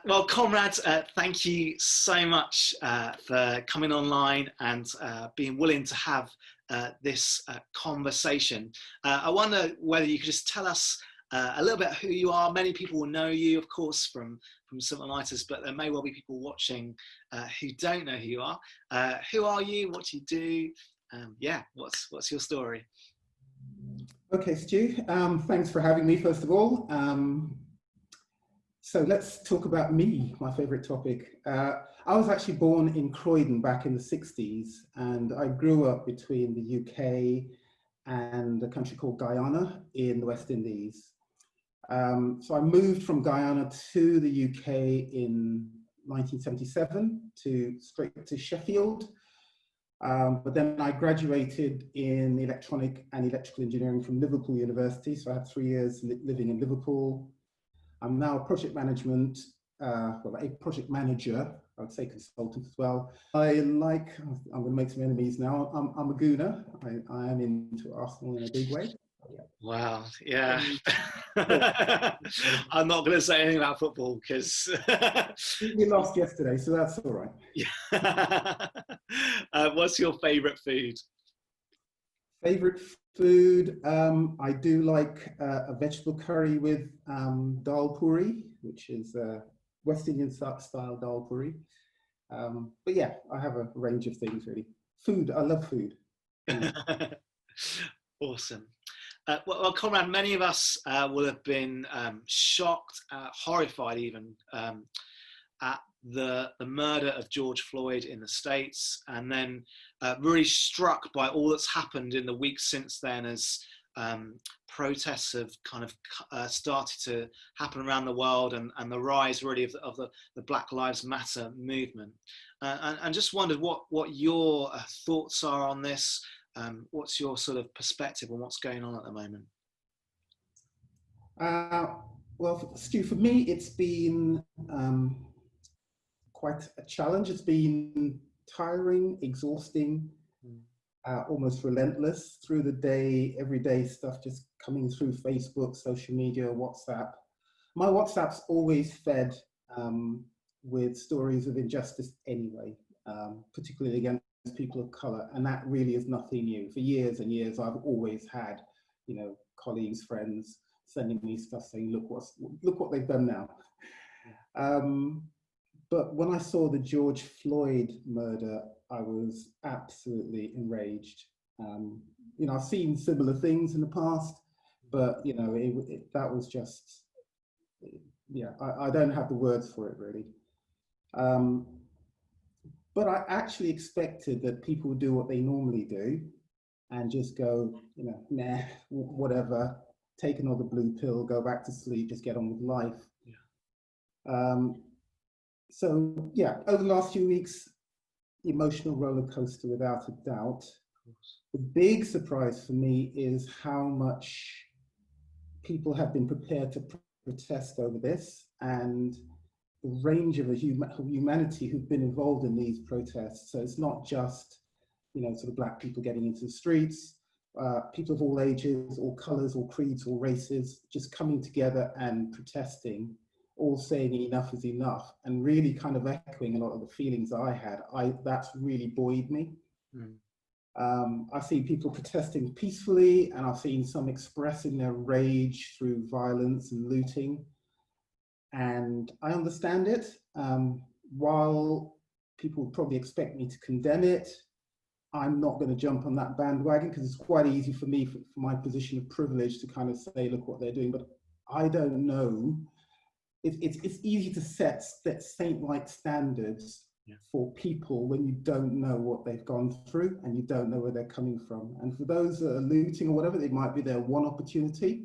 Well, Conrad, thank you so much for coming online and being willing to have this conversation. I wonder whether you could just tell us a little bit who you are. Many people will know you, of course, from Civil Lighters, but there may well be people watching who don't know who you are. Who are you? What do you do? Yeah, what's your story? Okay, Stu, thanks for having me, first of all. So let's talk about me, my favorite topic. I was actually born in Croydon back in the 60s, and I grew up between the UK and a country called Guyana in the West Indies. So I moved from Guyana to the UK in 1977 straight to Sheffield. But then I graduated in electronic and electrical engineering from Liverpool University. So I had 3 years living in Liverpool. I'm now a project manager, I would say consultant as well. I'm going to make some enemies now. I'm a gooner. I am into Arsenal in a big way. Yeah. Wow, yeah. I'm not going to say anything about football because we lost yesterday, so that's all right. Yeah. What's your favourite food? Favorite food? I do like a vegetable curry with dal puri, which is West Indian style dal puri. But yeah, I have a range of things really. Food, I love food. Awesome. Well, Conrad, many of us will have been shocked, horrified even, at the murder of George Floyd in the States, and then really struck by all that's happened in the weeks since then as protests have kind of started to happen around the world, and the rise really of the Black Lives Matter movement. And just wondered what your thoughts are on this. What's your sort of perspective on what's going on at the moment? Well, Stu, for me, it's been quite a challenge. It's been tiring, exhausting, almost relentless through the day, everyday stuff just coming through Facebook, social media, WhatsApp. My WhatsApp's always fed with stories of injustice anyway, particularly against people of color, and that really is nothing new. For years and years, I've always had, colleagues, friends sending me stuff saying, look what they've done now. But when I saw the George Floyd murder, I was absolutely enraged. I've seen similar things in the past, but that was just, I don't have the words for it really. But I actually expected that people would do what they normally do and just go, nah, whatever, take another blue pill, go back to sleep, just get on with life. Yeah. So yeah, over the last few weeks, emotional roller coaster without a doubt. The big surprise for me is how much people have been prepared to protest over this, and the range of humanity who've been involved in these protests. So it's not just, sort of Black people getting into the streets, people of all ages, all colors, all creeds, all races, just coming together and protesting, all saying enough is enough, and really kind of echoing a lot of the feelings I had. That's really buoyed me. I've seen people protesting peacefully, and I've seen some expressing their rage through violence and looting. And I understand it. While people would probably expect me to condemn it, I'm not going to jump on that bandwagon, because it's quite easy for me, for my position of privilege, to kind of say, look what they're doing. But I don't know. It's easy to set saint-like standards for people when you don't know what they've gone through and you don't know where they're coming from. And for those that are looting or whatever, it might be their one opportunity.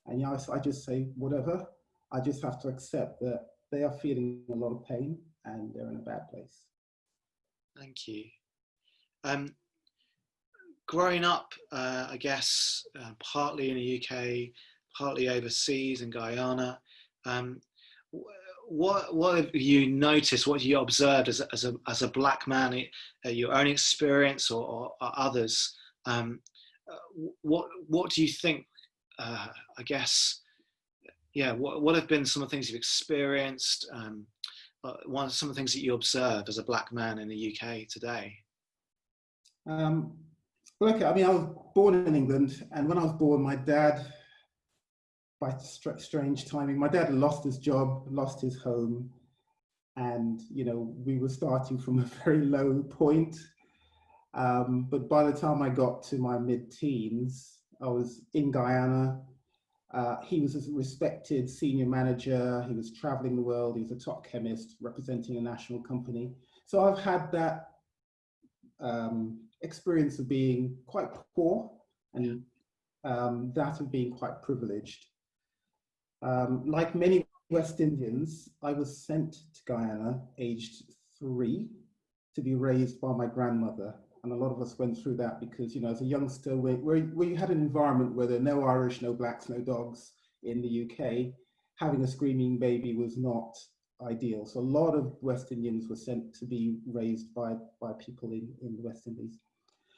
And I just say, whatever. I just have to accept that they are feeling a lot of pain and they're in a bad place. Thank you. Growing up, I guess, partly in the UK, partly overseas in Guyana, what have you noticed, what have you observed as a Black man, your own experience or others? What do you think, I guess, Yeah, what have been some of the things you've experienced? Some of the things that you observe as a black man in the UK today? Um, well, okay, I mean, I was born in England, and when I was born, my dad, by strange timing, my dad lost his job, lost his home, and we were starting from a very low point. But by the time I got to my mid-teens, I was in Guyana. He was a respected senior manager. He was traveling the world. He was a top chemist representing a national company. So I've had that experience of being quite poor and that of being quite privileged. Like many West Indians, I was sent to Guyana aged 3 to be raised by my grandmother. And a lot of us went through that because, as a youngster, where you had an environment where there are no Irish, no blacks, no dogs in the UK, having a screaming baby was not ideal. So a lot of West Indians were sent to be raised by people in the West Indies.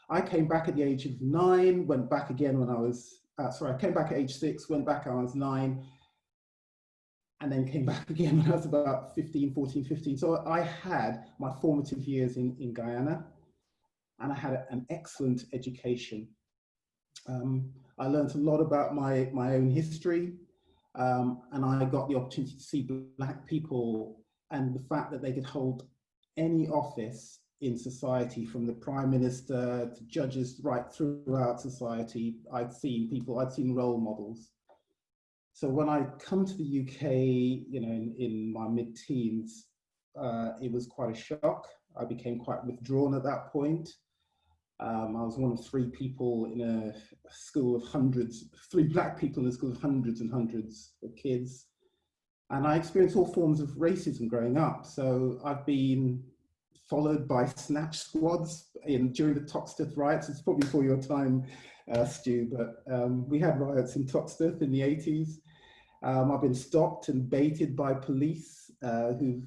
I came back at the age of 9, went back again when I was, I came back at age 6, went back when I was 9, and then came back again when I was about 15, 14, 15. So I had my formative years in Guyana, and I had an excellent education. I learned a lot about my own history, and I got the opportunity to see black people and the fact that they could hold any office in society, from the prime minister to judges right throughout society. I'd seen role models. So when I come to the UK, in my mid-teens, it was quite a shock. I became quite withdrawn at that point. I was one of 3 people in a school of hundreds, 3 black people in a school of hundreds and hundreds of kids. And I experienced all forms of racism growing up. So I've been followed by snatch squads during the Toxteth riots. It's probably before your time, Stu, but we had riots in Toxteth in the 80s. I've been stopped and baited by police who've,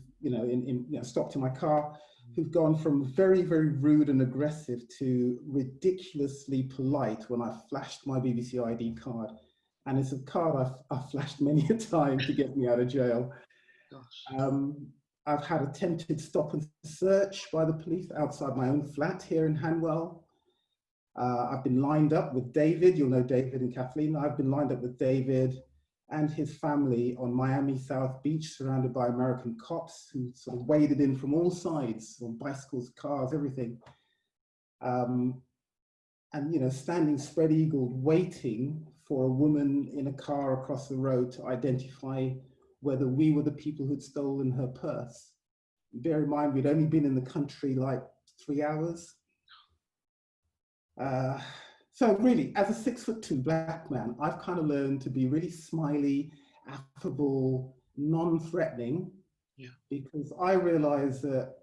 stopped in my car, who've gone from very, very rude and aggressive to ridiculously polite when I flashed my BBC ID card. And it's a card I've flashed many a time to get me out of jail. Gosh. I've had attempted stop and search by the police outside my own flat here in Hanwell. I've been lined up with David. You'll know David and Kathleen. I've been lined up with David and his family on Miami South Beach, surrounded by American cops who sort of waded in from all sides, on bicycles, cars, everything. And, standing spread-eagled, waiting for a woman in a car across the road to identify whether we were the people who'd stolen her purse. Bear in mind, we'd only been in the country like 3 hours. So really, as a 6'2" black man, I've kind of learned to be really smiley, affable, non-threatening, because I realize that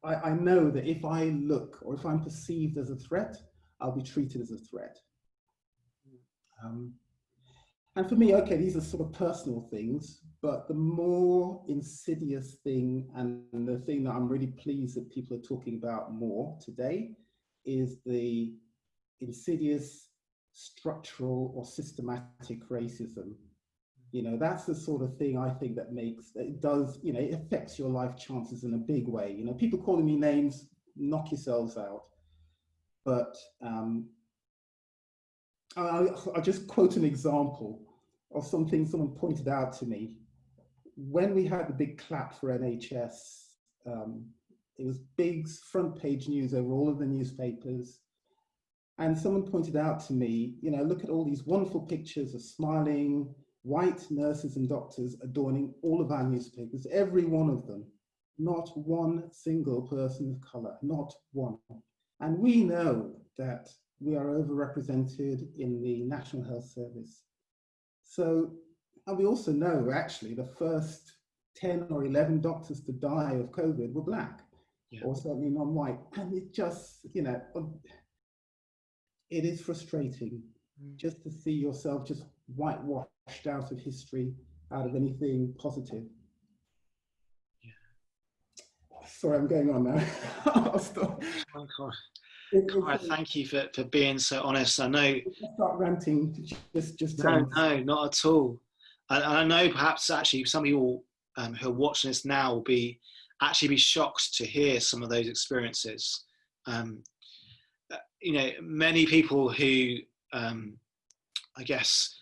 I know that if I look or if I'm perceived as a threat, I'll be treated as a threat. And for me, okay, these are sort of personal things, but the more insidious thing, and the thing that I'm really pleased that people are talking about more today, is the insidious, structural, or systematic racism. That's the sort of thing I think that it affects your life chances in a big way. People calling me names, knock yourselves out. But I'll just quote an example of something someone pointed out to me. When we had the big clap for NHS, it was big front page news over all of the newspapers. And someone pointed out to me, look at all these wonderful pictures of smiling white nurses and doctors adorning all of our newspapers, every one of them, not one single person of color, not one. And we know that we are overrepresented in the National Health Service. So, and we also know actually the first 10 or 11 doctors to die of COVID were black, or certainly non-white. And it just, it is frustrating just to see yourself just whitewashed out of history, out of anything positive. Sorry, I'm going on now. I'll stop. Conrad, thank you for being so honest. I know. Start ranting. Just no, not at all. and I know perhaps actually some people who are watching this now will be shocked to hear some of those experiences. Um, many people who I guess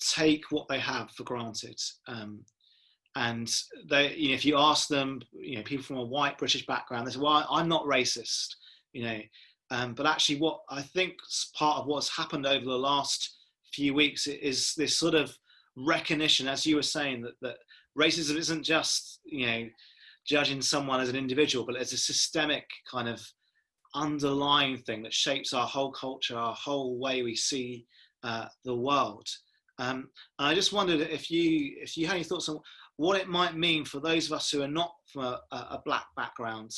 take what they have for granted. And they, if you ask them, people from a white British background, they say, "Well, I'm not racist," but actually, what I think part of what's happened over the last few weeks is this sort of recognition, as you were saying, that racism isn't just judging someone as an individual, but it's a systemic kind of underlying thing that shapes our whole culture, our whole way we see the world. And I just wondered if you had any thoughts on what it might mean for those of us who are not from a black background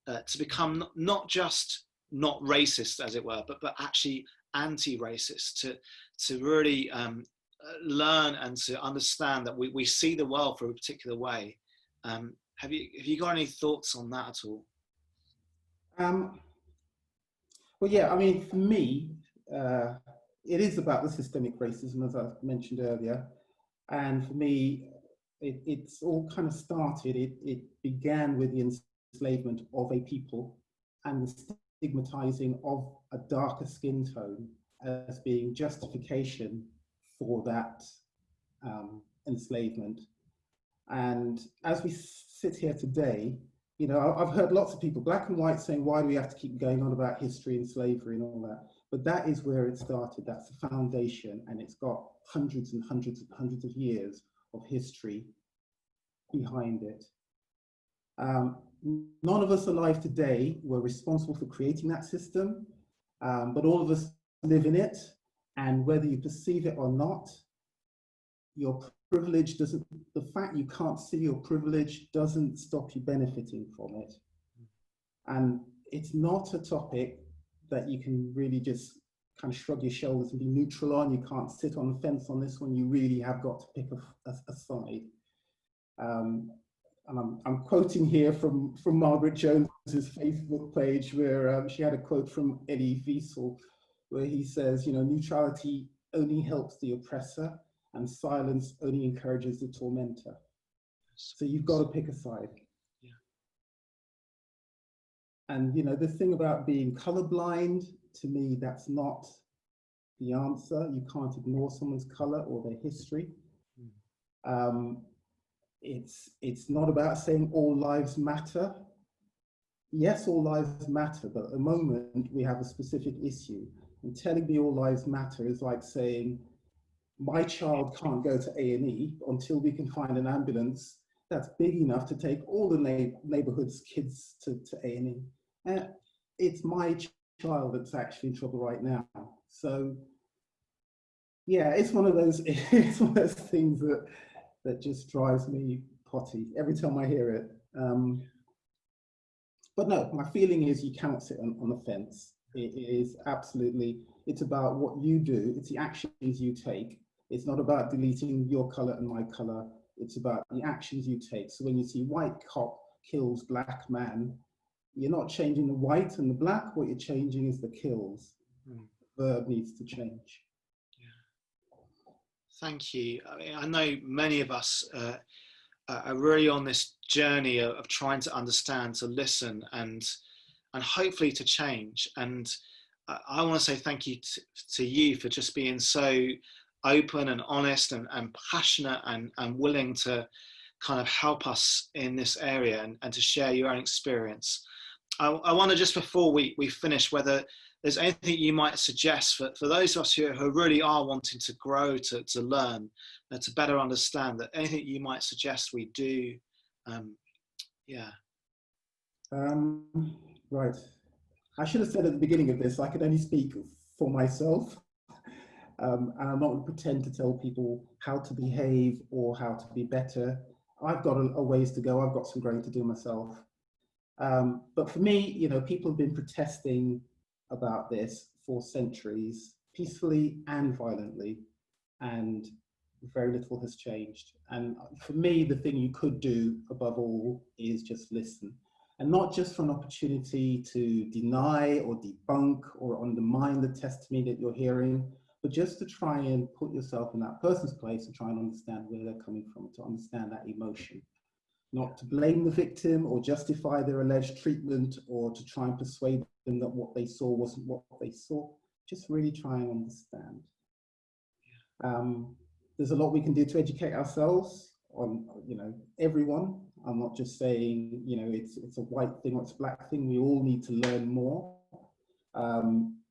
to become not just not racist, as it were, but actually anti-racist, to really learn and to understand that we see the world for a particular way. Have you got any thoughts on that at all? Well, yeah, I mean, for me, it is about the systemic racism, as I mentioned earlier. And for me, it's all kind of started, it began with the enslavement of a people and the stigmatizing of a darker skin tone as being justification for that enslavement. And as we sit here today, I've heard lots of people, black and white, saying, why do we have to keep going on about history and slavery and all that? But that is where it started. That's the foundation, and it's got hundreds and hundreds and hundreds of years of history behind it. None of us alive today were responsible for creating that system, but all of us live in it, and whether you perceive it or not, your privilege doesn't, the fact you can't see your privilege doesn't stop you benefiting from it. And it's not a topic that you can really just kind of shrug your shoulders and be neutral on. You can't sit on the fence on this one. You really have got to pick a side. And I'm quoting here from Margaret Jones's Facebook page, where she had a quote from Elie Wiesel, where he says, neutrality only helps the oppressor, and silence only encourages the tormentor. So you've got to pick a side. Yeah. And the thing about being colorblind, to me, that's not the answer. You can't ignore someone's color or their history. It's not about saying all lives matter. Yes, all lives matter, but at the moment we have a specific issue. And telling me all lives matter is like saying, my child can't go to A&E until we can find an ambulance that's big enough to take all the neighborhood's kids to A&E. And it's my child that's actually in trouble right now. So yeah, it's one of those things that just drives me potty every time I hear it. But no, my feeling is you cannot sit on the fence. It is absolutely, it's about what you do. It's the actions you take. It's not about deleting your color and my color. It's about the actions you take. So when you see white cop kills black man, you're not changing the white and the black. What you're changing is the kills. The verb needs to change. Yeah. Thank you. I mean, I know many of us are really on this journey of trying to understand, to listen, and hopefully to change. And I want to say thank you to you for just being so open and honest and passionate and willing to kind of help us in this area and to share your own experience. I wonder, just before we finish, whether there's anything you might suggest for those of us who really are wanting to grow, to learn, to better understand, that anything you might suggest we do. Right. I should have said at the beginning of this, I could only speak for myself. And I'm not going to pretend to tell people how to behave or how to be better. I've got a ways to go. I've got some growing to do myself. But for me, people have been protesting about this for centuries, peacefully and violently, and very little has changed. And for me, the thing you could do above all is just listen. And not just for an opportunity to deny or debunk or undermine the testimony that you're hearing, but just to try and put yourself in that person's place and try and understand where they're coming from, to understand that emotion. Not to blame the victim or justify their alleged treatment or to try and persuade them that what they saw wasn't what they saw. Just really try and understand. There's a lot we can do to educate ourselves on, everyone. I'm not just saying, it's a white thing or it's a black thing. We all need to learn more.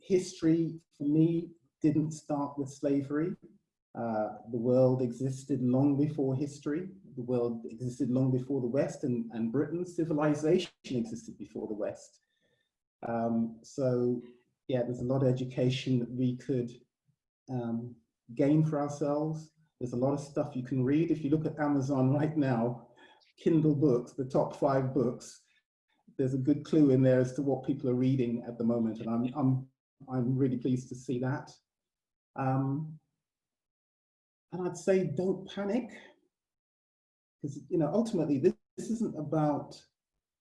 History, for me, didn't start with slavery. The world existed long before history. The world existed long before the West, and Britain's civilization existed before the West. So, yeah, there's a lot of education that we could gain for ourselves. There's a lot of stuff you can read. If you look at Amazon right now, Kindle books, the top 5 books, there's a good clue in there as to what people are reading at the moment, and I'm really pleased to see that. And I'd say don't panic, because ultimately this isn't about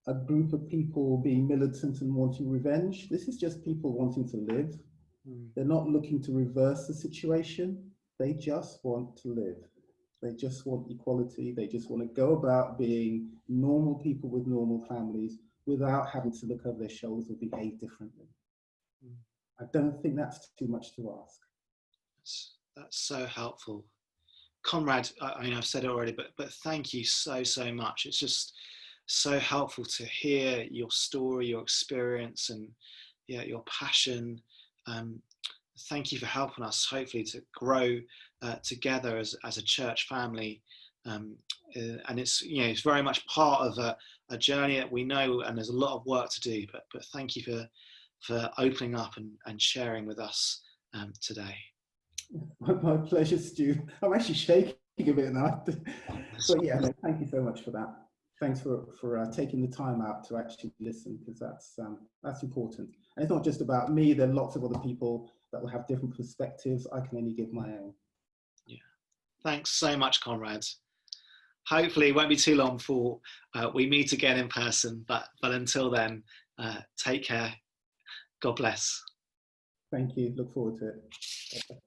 a group of people being militant and wanting revenge. This is just people wanting to live. They're not looking to reverse the situation. They just want to live. They just want equality. They just want to go about being normal people with normal families without having to look over their shoulders or behave differently. I don't think that's too much to ask. That's so helpful. Conrad, I mean, I've said it already, but thank you so much. It's just so helpful to hear your story, your experience, and your passion. Thank you for helping us, hopefully, to grow together as a church family. And it's very much part of a journey that we know, and there's a lot of work to do. But thank you for opening up and sharing with us today. My pleasure, Stu. I'm actually shaking a bit now. But yeah, no, thank you so much for that. Thanks for taking the time out to actually listen, because that's important. And it's not just about me. There are lots of other people that will have different perspectives. I can only give my own. Yeah. Thanks so much, Conrad. Hopefully it won't be too long before we meet again in person. But until then, take care. God bless. Thank you. Look forward to it.